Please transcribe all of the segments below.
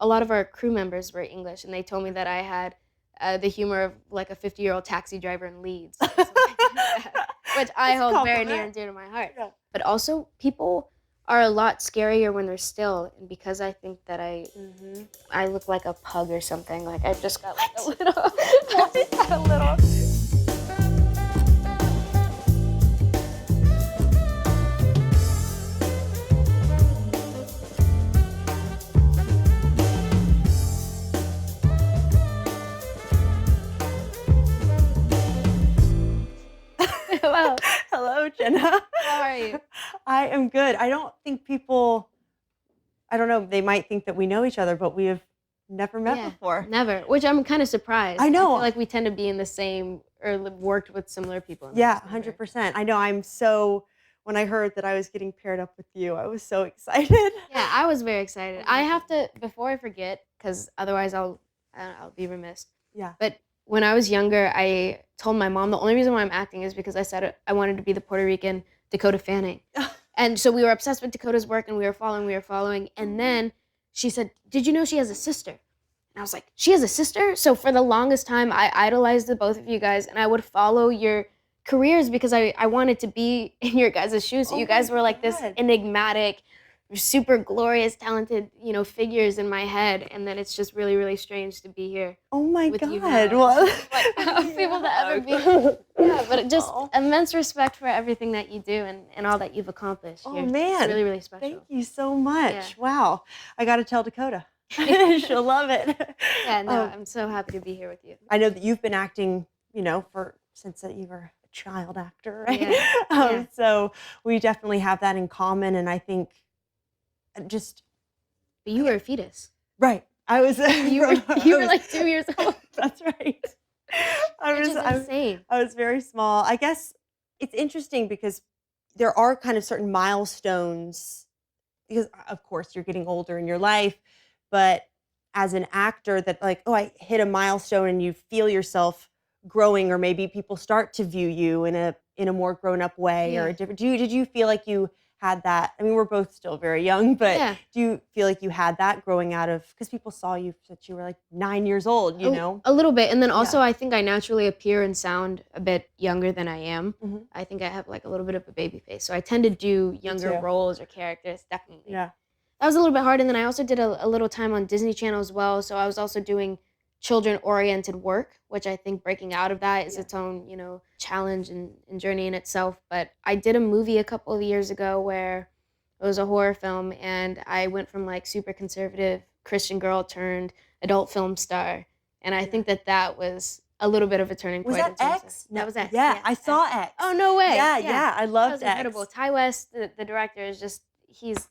a lot of our crew members were English, and they told me that I had the humor of like a 50-year-old taxi driver in Leeds, or something like that, which I That's a hold very near compliment. and dear to my heart. Yeah. But also, people are a lot scarier when they're still, and because I think that I look like a pug or something. Like I've just got like a little, I've just got a little. Hello, Hello, Jenna. how are you? I am good. I don't think people, I don't know, they might think that we know each other, but we have never met Yeah, before. never. Which I'm kind of surprised. I know. feel like we tend to be in the same or worked with similar people. In Yeah, the same way. 100%. I know. When I heard that I was getting paired up with you, I was so excited. Yeah, I was very excited. Oh my I have to before I forget, because otherwise I'll be remiss. Yeah. But when I was younger, I told my mom the only reason why I'm acting is because I said I wanted to be the Puerto Rican Dakota Fanning. And so we were obsessed with Dakota's work, and we were following. And then she said, "Did you know she has a sister?" And I was like, "She has a sister?" So for the longest time, I idolized the both of you guys, and I would follow your careers because I wanted to be in your guys' shoes. So Oh you guys my were like this God. enigmatic, super glorious, talented, figures in my head. And then it's just really, really strange to be here Oh my with you God. now. Well, Like, people to ever be. yeah. Yeah, but just Oh. immense respect for everything that you do and all that you've accomplished. Oh, You're man. really, really special. Thank you so much. Yeah. Wow. I got to tell Dakota. She'll love it. Yeah, no, Um, I'm so happy to be here with you. I know that you've been acting, since that you were a child actor, right? Yeah, yeah. So we definitely have that in common. And I think just, But you were a fetus. right. I was, You were like 2 years old. that's right. Which is insane. I was very small. I guess it's interesting because there are kind of certain milestones because of course you're getting older in your life, but as an actor that like, oh, I hit a milestone and you feel yourself growing, or maybe people start to view you in a more grown up way or Yeah. a different did you feel like you had that? I mean, we're both still very young, but Yeah. do you feel like you had that growing out of because people saw you since you were like 9 years old, you know? A little bit. And then Yeah. also I think I naturally appear and sound a bit younger than I am. Mhm. I think I have like a little bit of a baby face. So I tend to do younger too. roles or characters, definitely. Yeah. That was a little bit hard. And then I also did a little time on Disney Channel as well. So I was also doing children-oriented work, which I think breaking out of that is Yeah. its own, challenge and journey in itself. But I did a movie a couple of years ago where it was a horror film, and I went from like super conservative Christian girl turned adult film star. And I Yeah. think that was a little bit of a turning Was point. that in terms of- X? That was X. Yeah, I saw X. X. Oh, no way. Yeah, I That loved was X. incredible. Ty West, the director, he's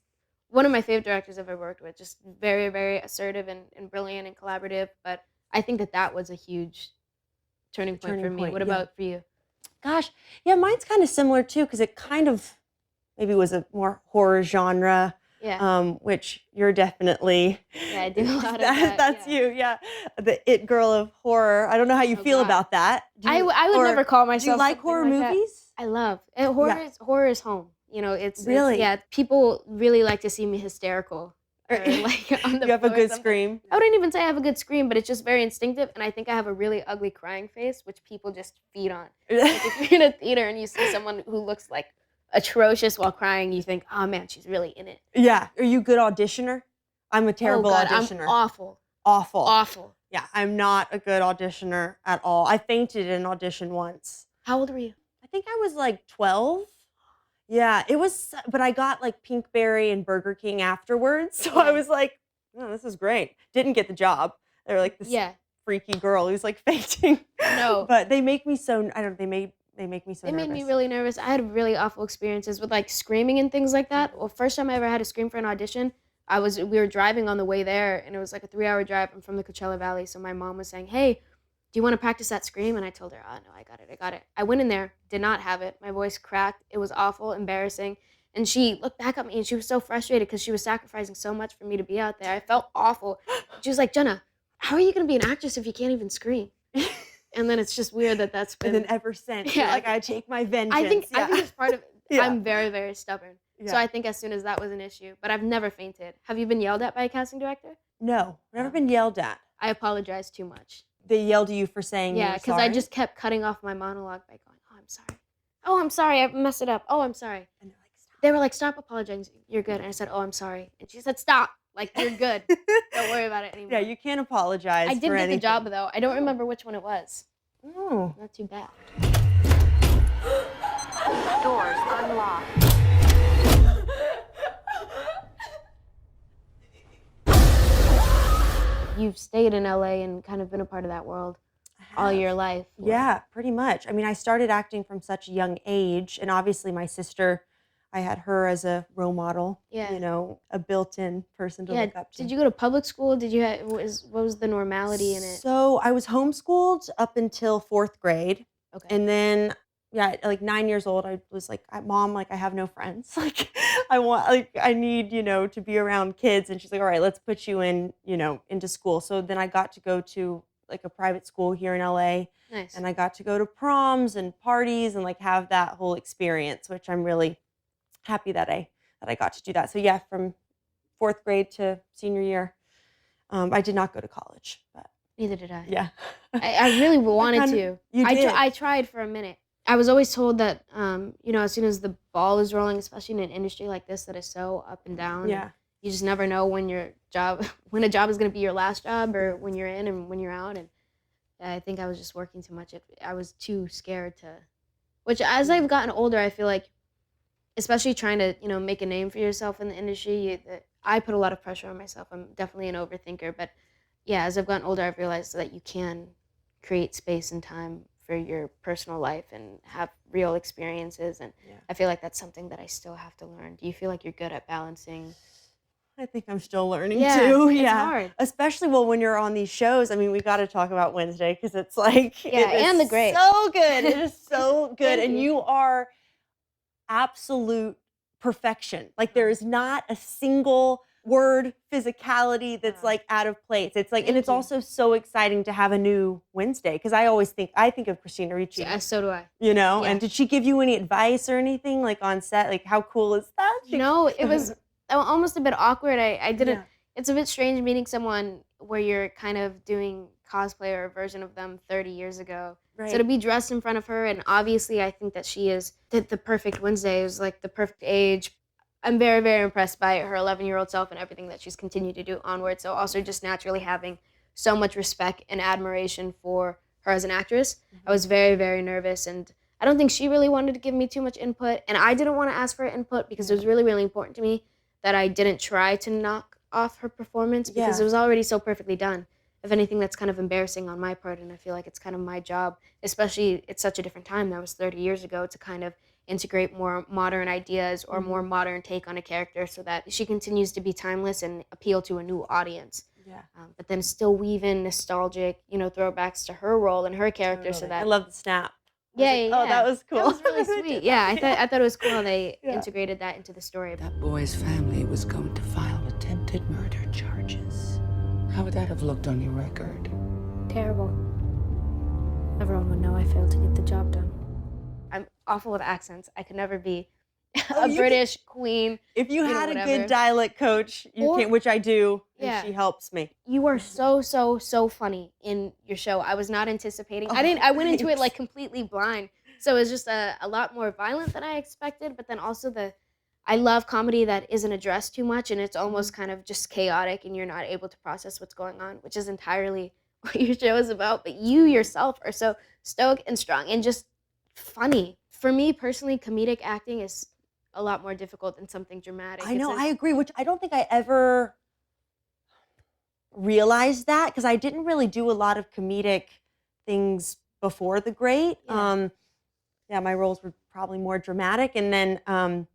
one of my favorite directors I've ever worked with. Just very, very assertive and brilliant and collaborative. But I think that was a huge turning point for Turning me. point, What yeah. about for you? Gosh, yeah, mine's kind of similar too because it kind of maybe was a more horror genre, Yeah. which you're definitely. Yeah, I do a lot of that, That's yeah. you, yeah, the it girl of horror. I don't know how you Oh, feel God. about that. I would never call Do you myself like something horror like that. movies? I love horror is home. It's Really? yeah. People really like to see me hysterical or like on the You have a floor or good something. scream. I wouldn't even say I have a good scream, but it's just very instinctive, and I think I have a really ugly crying face, which people just feed on. Like if you're in a theater and you see someone who looks like atrocious while crying, you think, "Oh man, she's really in it." Yeah, are you a good auditioner? I'm a terrible oh God, auditioner. I'm awful, Awful. awful. Yeah, I'm not a good auditioner at all. I fainted in an audition once. How old were you? I think I was like 12. Yeah, it was, but I got like Pinkberry and Burger King afterwards. So I Yeah. was like, oh, this is great. Didn't get the job. They were like this Yeah, freaky girl who's like fainting. No. But they make me so, I don't know, they make me so They nervous. made me really nervous. I had really awful experiences with like screaming and things like that. Well, first time I ever had to scream for an audition, we were driving on the way there, and it was like a 3-hour drive. I'm from the Coachella Valley, so my mom was saying, "Hey, do you want to practice that scream?" And I told her, "Oh no, I got it." I went in there, did not have it. My voice cracked. It was awful, embarrassing. And she looked back at me, and she was so frustrated because she was sacrificing so much for me to be out there. I felt awful. She was like, "Jenna, how are you gonna be an actress if you can't even scream?" And then it's just weird that's And been. then ever since, Yeah. you're like, I take my vengeance. I think it's part of. Yeah. I'm very, very stubborn. So Yeah. I think as soon as that was an issue, but I've never fainted. Have you been yelled at by a casting director? No, never Oh, been yelled at. I apologize too much. They yelled at you for saying you Yeah, were because I sorry? just kept cutting off my monologue by going, "Oh, I'm sorry. Oh, I'm sorry. I messed it up. Oh, I'm sorry." And they're like, They were like, "Stop apologizing. You're good." And I said, "Oh, I'm sorry." And she said, "Stop. Like, you're good. "Stop." Don't worry about it Yeah, anymore." you can't I apologize for did get the job anything. though. I don't Oh. remember which one it was. Oh. Not too bad. Doors unlocked. You've stayed in LA and kind of been a part of that world I all have. your life. Yeah, pretty much. I mean, I started acting from such a young age, and obviously my sister, I had her as a role model, Yeah. a built-in person to Yeah. look up Did to. you go to public school? Did you what was the normality in it? So, I was homeschooled up until 4th grade, Okay. and then, yeah, at, like, 9 years old, I was like, Mom, like, I have no friends. Like, I need, to be around kids." And she's like, "Alright, let's put you into school." So then I got to go to, like, a private school here in LA, Nice. and I got to go to proms and parties and, like, have that whole experience, which I'm really happy that I got to do that. So, yeah, from 4th grade to senior year, I did not go to college, but Neither did I. yeah. I really I wanted kinda to. You did. I tried for a minute. I was always told that, as soon as the ball is rolling, especially in an industry like this that is so up and down, and Yeah. you just never know when your job, when a job is going to be your last job, or when you're in and when you're out. And I think I was just working too much. I was too scared to. Which, as Yeah. I've gotten older, I feel like, especially trying to, make a name for yourself in the industry, I put a lot of pressure on myself. I'm definitely an overthinker, but yeah, as I've gotten older, I've realized that you can create space and time for your personal life and have real experiences. And Yeah. I feel like that's something that I still have to learn. Do you feel like you're good at balancing? I think I'm still learning Yeah, too, it's yeah. hard. Especially, well, when you're on these shows, I mean, we gotta talk about Wednesday because it's like, Yeah, it is and the Great. so good, it is so good, Thank and you. you are absolute perfection. Like, there is not a single word physicality that's, Wow. like, out of place. It's like, and Thank it's you. also so exciting to have a new Wednesday because I think of Christina So, Ricci, so do I. and Yeah. did she give you any advice or anything, like, on set? Like, how cool is that? No, it was almost a bit awkward. I didn't. Yeah. It's a bit strange meeting someone where you're kind of doing cosplay or a version of them 30 years ago. So to Right. be dressed in front of her, and obviously I think that she is the perfect Wednesday. It was like the perfect age. I'm very, very impressed by her 11-year-old self and everything that she's continued to do onward. So also just naturally having so much respect and admiration for her as an actress. I Mhm. was very, very nervous, and I don't think she really wanted to give me too much input, and I didn't want to ask for input because it was really, really important to me that I didn't try to knock off her performance because it Yeah. was already so perfectly done. If anything, that's kind of embarrassing on my part, and I feel like it's kind of my job, especially it's such a different time. That was 30 years ago, to kind of integrate more modern ideas or more Mhm. modern take on a character so that she continues to be timeless and appeal to a new audience. Yeah. But then still weave in nostalgic, throwbacks to her role and her character so Totally. I that. love the snap. I was Yeah, like, yeah, "Oh, that yeah. was That cool." was really They sweet. did Yeah, that, yeah. I thought it was cool how they Yeah. integrated that into the story. That boy's family was going to file attempted murder charges. How would that have looked on your record? Terrible. Everyone would know I failed to get the job done. I'm awful with accents. I could never be Oh, a you can British queen. if you had a whatever. good dialect coach, you Or can, which I do, and yeah. she helps me. You are so, so, so funny in your show. I was not anticipating. Oh, I went into it thanks. like completely blind. So it was just a lot more violent than I expected, but then also I love comedy that isn't addressed too much and it's almost kind of just chaotic and you're not able to process what's going on, which is entirely what your show is about. But you yourself are so stoic and strong and just funny. For me personally, comedic acting is a lot more difficult than something dramatic. I know, I agree, which I don't think I ever realized that because I didn't really do a lot of comedic things before The Great. Yeah. Yeah, my roles were probably more dramatic, and then,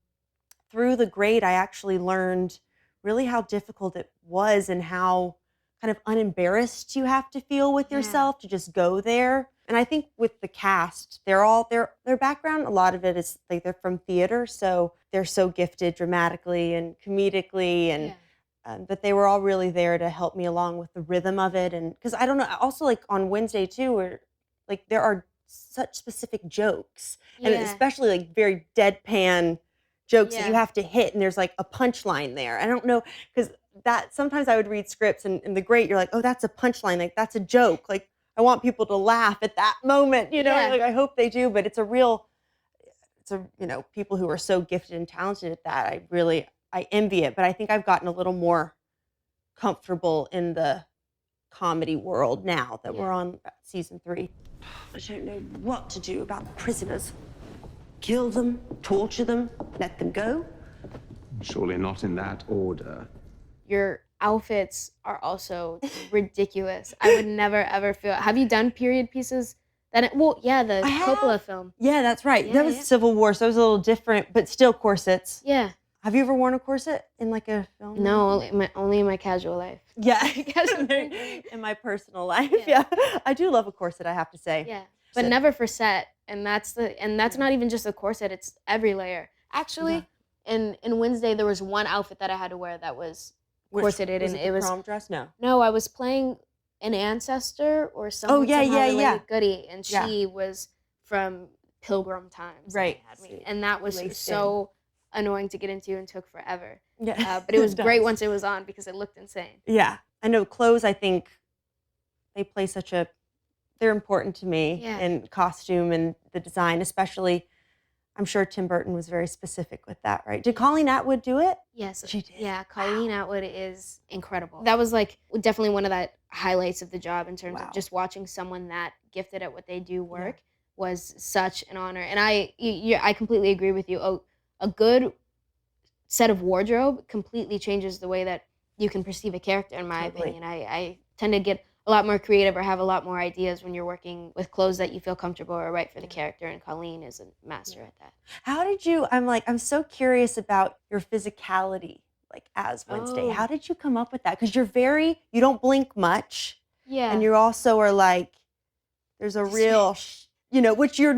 through The Great, I actually learned really how difficult it was and how kind of unembarrassed you have to feel with Yeah. yourself to just go there. And I think with the cast, they're all their background, a lot of it is like they're from theater, so they're so gifted dramatically and comedically, and Yeah. but they were all really there to help me along with the rhythm of it. And because I don't know, also like on Wednesday too, where like there are such specific jokes, and Yeah. especially like very deadpan jokes that you Yeah. have to hit, and there's like a punchline there. I don't know, because that sometimes I would read scripts and in the great, you're like, oh, that's a punchline, like that's a joke. Like I want people to laugh at that moment, Yeah. like I hope they do, but it's a, people who are so gifted and talented at that. I envy it, but I think I've gotten a little more comfortable in the comedy world now that we're Yeah. on season 3. I don't know what to do about the prisoners. Kill them, torture them, let them go? Surely not in that order. Your outfits are also ridiculous. I would never ever feel. Have you done period pieces? Well, yeah, the I Coppola have. film. Yeah, that's right. Yeah, That was yeah. Civil War, so it was a little different, but still corsets. Yeah. Have you ever worn a corset in like a film? No, only in my casual life. Yeah, Casual in my personal life. Yeah. Yeah. I do love a corset, I have to say. Yeah, but So- never for set, and that's not even just the corset; it's every layer. Actually, in Wednesday there was one outfit that I had to wear that was corseted, was and it the it was prom dress? No. no, I was playing an ancestor or someone yeah, somehow yeah, related yeah. Goody, and Yeah. she was from Pilgrim Times. and Right. they had me. And that was Laced so annoying to get into and took forever. Yeah. But it was great does. once it was on because it looked insane. Yeah. I know clothes, I think they play they're important to me, Yeah. and costume and the design, especially. I'm sure Tim Burton was very specific with that, right? Did Colleen Atwood do it? Yes. She did. Yeah, Colleen Atwood is incredible. That was like definitely one of the highlights of the job in terms Wow. of just watching someone that gifted at what they do work was such an honor. And I completely agree with you. A good set of wardrobe completely changes the way that you can perceive a character, in my Totally. opinion. I tend to get a lot more creative or have a lot more ideas when you're working with clothes that you feel comfortable or right for the character, and Colleen is a master at that. How did I'm so curious about your physicality, like as Wednesday. Oh. How did you come up with that? Because you don't blink much. Yeah. And you also are like, there's a real, which you're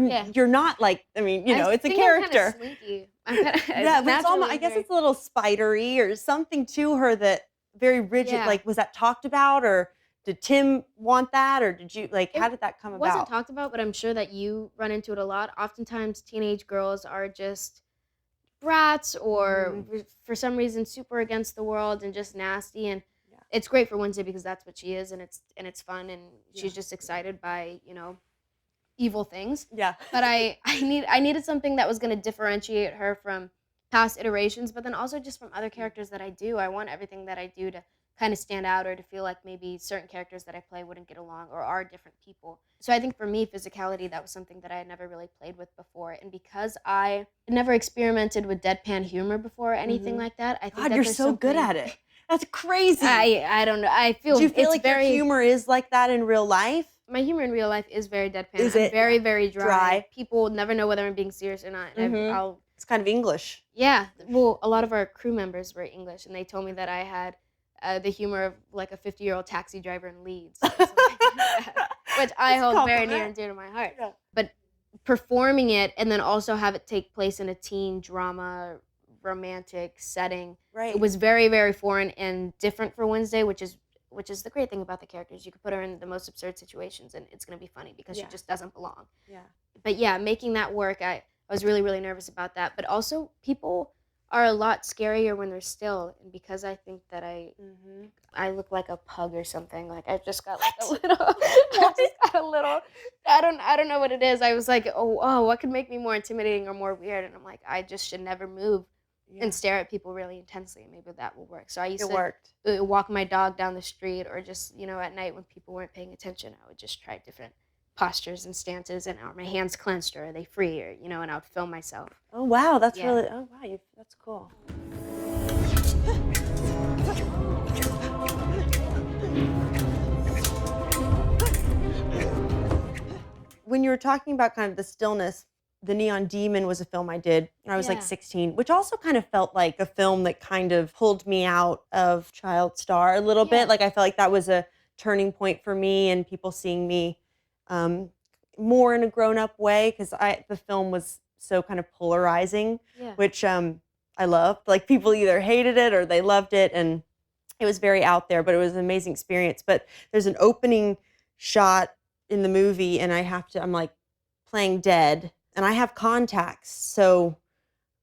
not like, I mean, it's a think character. I'm kinda slinky. I'm kinda, Yeah, but it's almost, naturally I guess very- it's a little spidery or something to her that very rigid. Yeah. Like, was that talked about, or did Tim want that, or did you how did that come It wasn't about? talked about, but I'm sure that you run into it a lot. Oftentimes, teenage girls are just brats or for some reason super against the world and just nasty. And it's great for Wednesday because that's what she is, and it's fun, and she's just excited by evil things. Yeah. But I needed something that was going to differentiate her from past iterations, but then also just from other characters that I do. I want everything that I do to kind of stand out, or to feel like maybe certain characters that I play wouldn't get along or are different people. So I think for me, physicality, that was something that I had never really played with before. And because I never experimented with deadpan humor before or anything like that, I think God, that you're there's so good something- at it. That's crazy. I don't know. I feel Do you feel it's like very, your humor is like that in real life? my humor in real life is very deadpan. Is I'm it? very, very dry. Dry. People never know whether I'm being serious or not. And I'll It's kind of English. Yeah, well, a lot of our crew members were English, and they told me that I had the humor of like a 50-year-old taxi driver in Leeds, or something like that, which I That's a hold very near compliment. and dear to my heart. Yeah. But performing it and then also have it take place in a teen drama, romantic setting, Right. it was very, very foreign and different for Wednesday, which is the great thing about the characters. You could put her in the most absurd situations, and it's going to be funny because she Yeah. just doesn't belong. Yeah. But yeah, making that work, I was really, really nervous about that. But also, people are a lot scarier when they're still, and because I think that I look like a pug or something. Like I just got like a little, I just got a little. I don't know what it is. I was like, oh, what could make me more intimidating or more weird? And I'm like, I just should never move and stare at people really intensely, and maybe that will work. So I used It to worked. walk my dog down the street, or just at night when people weren't paying attention, I would just try different postures and stances, and are my hands clenched, or are they free, or and I would film myself. Oh wow, that's Yeah. really. Oh wow, that's cool. When you were talking about kind of the stillness, The Neon Demon was a film I did when I was like Yeah. 16, which also kind of felt like a film that kind of pulled me out of child star a little Yeah. bit. Like I felt like that was a turning point for me, and people seeing me more in a grown-up way, because the film was so kind of polarizing, Yeah. which I loved. Like people either hated it or they loved it, and it was very out there, but it was an amazing experience. But there's an opening shot in the movie, and I'm like playing dead, and I have contacts, so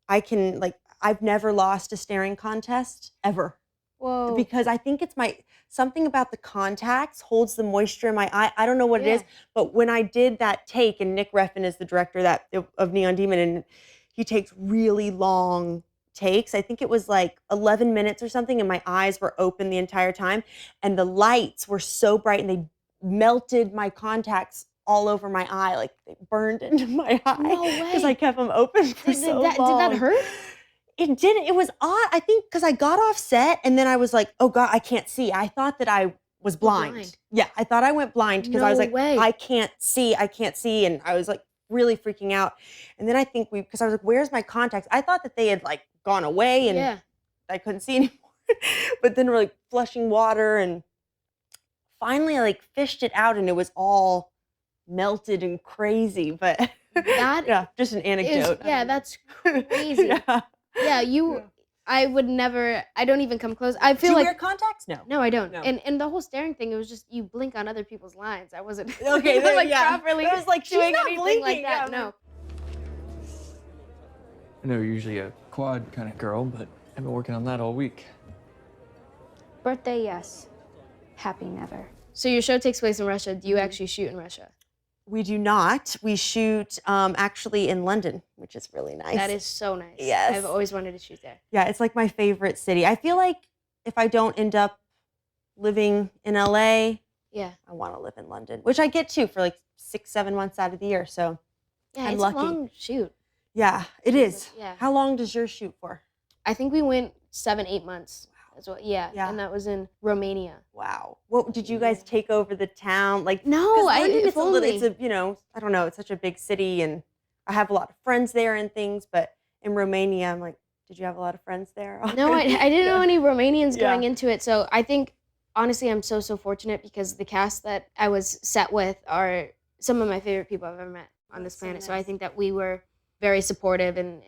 I've never lost a staring contest ever. Whoa. Because I think it's something about the contacts holds the moisture in my eye. I don't know what it is, Yeah. but when I did that take, and Nick Refn is the director of Neon Demon, and he takes really long takes. I think it was like 11 minutes or something, and my eyes were open the entire time, and the lights were so bright, and they melted my contacts all over my eye, like they burned into my eye No because I way. kept them open for so long. Did that hurt? It didn't. It was odd. I think because I got off set and then I was like, oh God, I can't see. I thought that I was blind. blind. Yeah, I thought I went blind because I was No like, way. I can't see. And I was like really freaking out. And then I think because I was like, where's my contacts? I thought that they had like gone away and Yeah. I couldn't see anymore. But then we're like flushing water and finally I like fished it out and it was all melted and crazy. But That yeah, just an anecdote. That's crazy. Yeah. Yeah, I would never, I don't even come close. I Do feel you like, wear contacts? No. no, I don't. No. And the whole staring thing, it was just, you blink on other people's lines. I wasn't Okay, there, like yeah. properly I was like, she's doing not anything blinking. like that. Yeah, No. I know you're usually a quad kind of girl, but I've been working on that all week. Birthday, yes. Happy, never. So your show takes place in Russia. Do Mm-hmm. you actually shoot in Russia? We do not. We shoot actually in London, which is really nice. That is so nice. Yes. I've always wanted to shoot there. Yeah, it's like my favorite city. I feel like if I don't end up living in LA, Yeah. I want to live in London, which I get to for like 6-7 months out of the year. So Yeah, I'm it's lucky. a long shoot. yeah, it is. Yeah. How long does yours shoot for? I think we went 7-8 months as well. Yeah. Yeah. And that was in Romania. Wow. What did you guys take over the town? Like No, 'cause I London, if it's a little, only. it's a, I don't know, it's such a big city and I have a lot of friends there and things, but in Romania, I'm like, did you have a lot of friends there? No, I didn't know Yeah. any Romanians going Yeah. into it. So I think, honestly, I'm so fortunate because the cast that I was set with are some of my favorite people I've ever met on this That's so planet. So I nice. think that we were very supportive and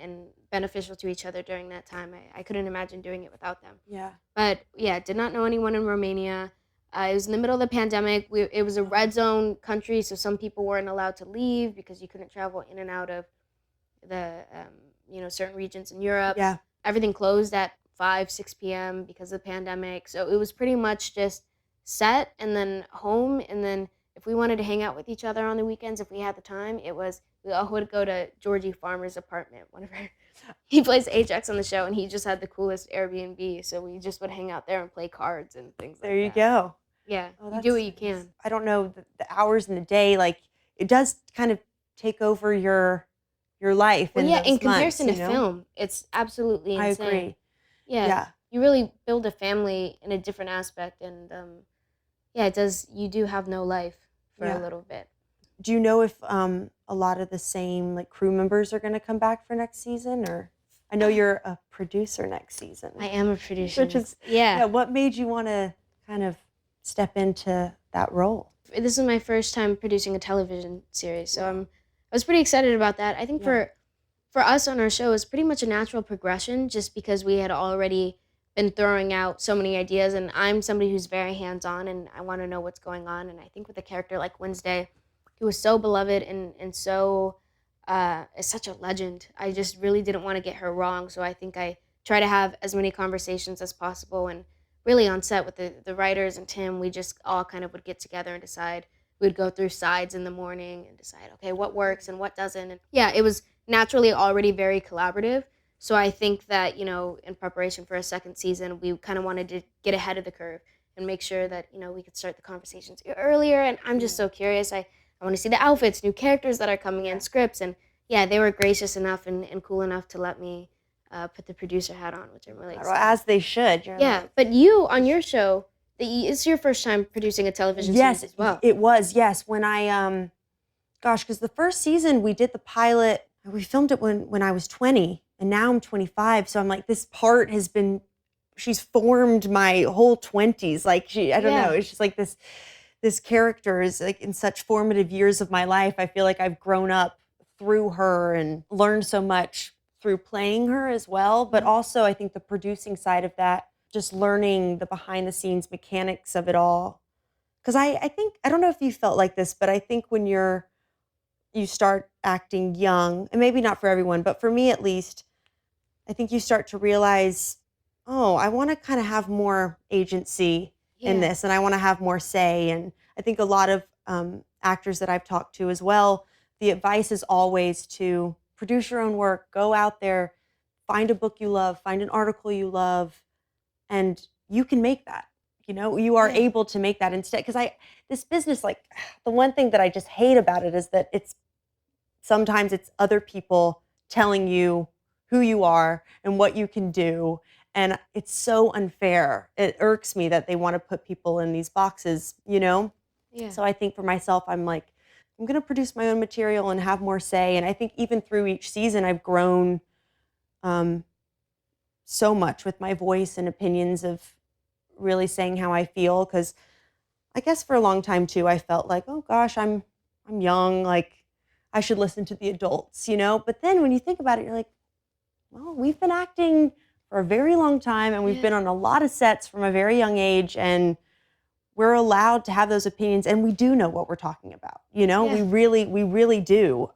beneficial to each other during that time. I couldn't imagine doing it without them. Yeah. But yeah, did not know anyone in Romania. It was in the middle of the pandemic. It was a red zone country, so some people weren't allowed to leave because you couldn't travel in and out of the certain regions in Europe. Yeah. Everything closed at 5-6 p.m. because of the pandemic. So it was pretty much just set and then home. And then if we wanted to hang out with each other on the weekends, if we had the time, we all would go to Georgie Farmer's apartment. He plays Ajax on the show, and he just had the coolest Airbnb. So we just would hang out there and play cards and things There like you that. go. Yeah, Oh, you that's do what you nice. can. I don't know the hours in the day, like it does kind of take over your life. Well, in yeah, those in comparison months, to film, it's absolutely I insane. agree. Yeah, Yeah. you really build a family in a different aspect, and yeah, it does. You do have no life for Yeah. a little bit. Do you know if a lot of the same like crew members are going to come back for next season, or I know you're a producer next season. I am a producer. Which is yeah. What made you want to kind of step into that role? This is my first time producing a television series, so I was pretty excited about that. I think Yeah. for us on our show, it's pretty much a natural progression, just because we had already been throwing out so many ideas, and I'm somebody who's very hands-on, and I want to know what's going on. And I think with a character like Wednesday, who was so beloved and so is such a legend, I just really didn't want to get her wrong. So I think I try to have as many conversations as possible, and really on set with the writers and Tim, we just all kind of would get together and decide. We'd go through sides in the morning and decide, okay, what works and what doesn't. And yeah, it was naturally already very collaborative. So I think that, in preparation for a second season, we kind of wanted to get ahead of the curve and make sure that, we could start the conversations earlier. And I'm just so curious. I want to see the outfits, new characters that are coming in, scripts. And yeah, they were gracious enough and cool enough to let me put the producer hat on, which I'm really Well, excited. as they should. You're Yeah, like- but you, on your show, it's your first time producing a television Yes, series as well. it was. Yes, when I because the first season we did the pilot, we filmed it when I was 20, and now I'm 25. So I'm like, this part she's formed my whole 20s. Like I don't Yeah. know. It's just like this character is like in such formative years of my life. I feel like I've grown up through her and learned so much through playing her as well. But also I think the producing side of that, just learning the behind the scenes mechanics of it all. Because I think, I don't know if you felt like this, but I think when you start acting young, and maybe not for everyone, but for me at least, I think you start to realize, oh, I want to kind of have more agency in Yeah. this, and I want to have more say. And I think a lot of actors that I've talked to as well, the advice is always to produce your own work, go out there, find a book you love, find an article you love, and you can make that. You are Yeah. able to make that instead. Because this business, like, the one thing that I just hate about it is that sometimes it's other people telling you who you are and what you can do. And it's so unfair. It irks me that they want to put people in these boxes. Yeah. So I think for myself, I'm like, I'm going to produce my own material and have more say. And I think even through each season, I've grown um, so much with my voice and opinions of really saying how I feel. Because I guess for a long time too, I felt like, oh gosh, I'm young, like I should listen to the adults. But then when you think about it, you're like, well, we've been acting for a very long time, and we've Yeah. been on a lot of sets from a very young age, and we're allowed to have those opinions, and we do know what we're talking about. We Yeah. really do.